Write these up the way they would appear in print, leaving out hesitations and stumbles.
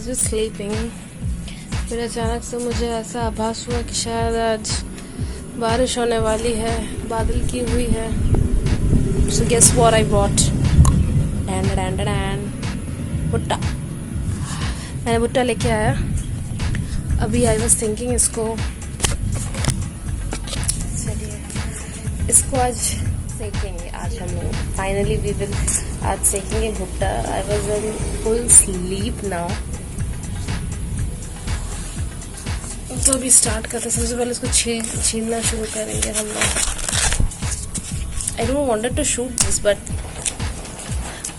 Just sleeping. फिर अचानक से मुझे ऐसा आभास हुआ कि शायद आज बारिश होने वाली है, बादल की हुई है। So guess what I bought? भुट्टा। मैंने भुट्टा लेके आया। अभी आई वॉज थिंकिंग इसको आज सेकेंगे। आज हम लोग फाइनली वी विल आज सेकेंगे भुट्टा। I was in full sleep now. तो अभी स्टार्ट करते, सबसे पहले इसको छीलना शुरू करेंगे हम लोग। I don't wanted to shoot this but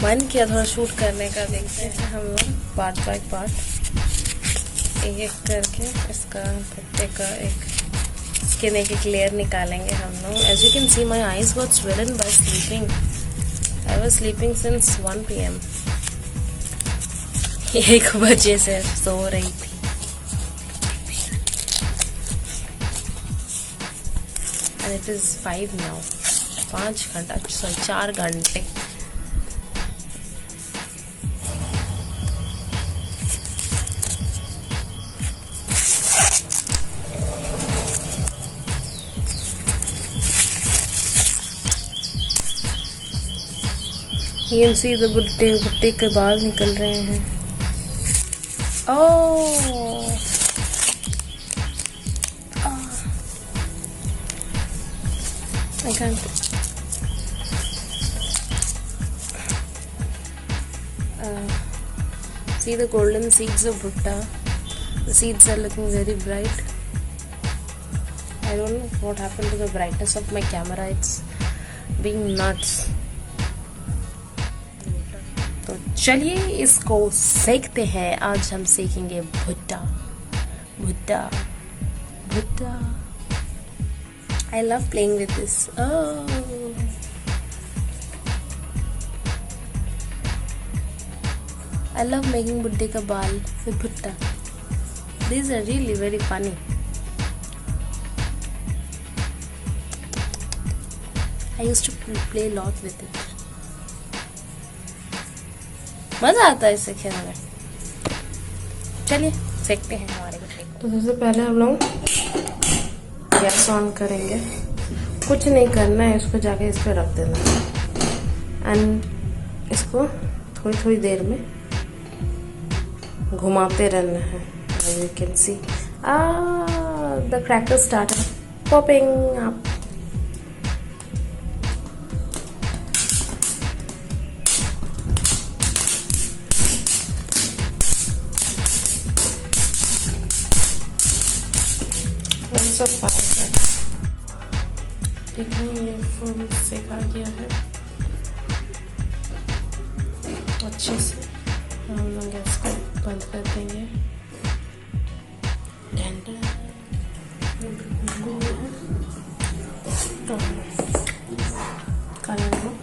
मन किया थोड़ा शूट करने का। देखते हैं हम लोग पार्ट बाय पार्ट एक एक करके इसका भुट्टे का एक स्किन एक लेयर निकालेंगे हम लोग। As you can see my eyes got swollen by sleeping. I was sleeping since 1 PM। 1 बजे से सो रही थी। And it is 5 now. 5 घंटा, सॉरी 4 घंटे। You can see the भुट्टे के बाल निकल रहे हैं। ओह I can't. See the golden seeds of Bhutta. The seeds are looking very bright. I don't know what happened to the brightness of my camera. It's being nuts. तो चलिए इसको सेकते हैं। आज हम सेकेंगे भुट्टा। भुट्टा भुट्टा। I love playing with this. Oh, I love making भुट्टे का बाल with भुट्टा. These are really very funny. I used to play a lot with it. मजा आता है इससे खेलने में। चलिए सेकते हैं हमारे भुट्टे को। तो सबसे पहले हम लोग गैस ऑन करेंगे। कुछ नहीं करना है, इसको जाके इस पर रख देना एंड इसको थोड़ी थोड़ी देर में घुमाते रहना है। You can see the cracker started popping up. ये फुल सेका गया है अच्छे से। हम लोग गैस को बंद कर देंगे। काला नमक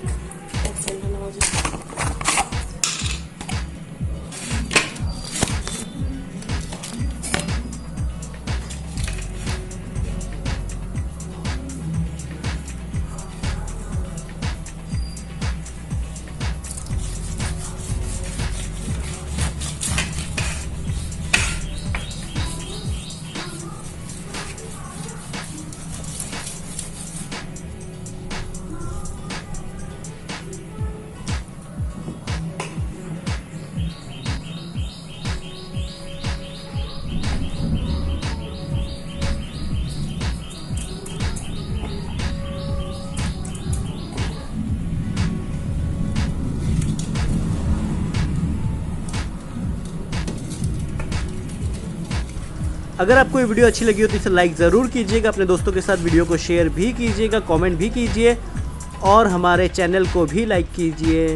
अगर आपको ये वीडियो अच्छी लगी हो तो इसे लाइक ज़रूर कीजिएगा, अपने दोस्तों के साथ वीडियो को शेयर भी कीजिएगा, कमेंट भी कीजिए और हमारे चैनल को भी लाइक कीजिए।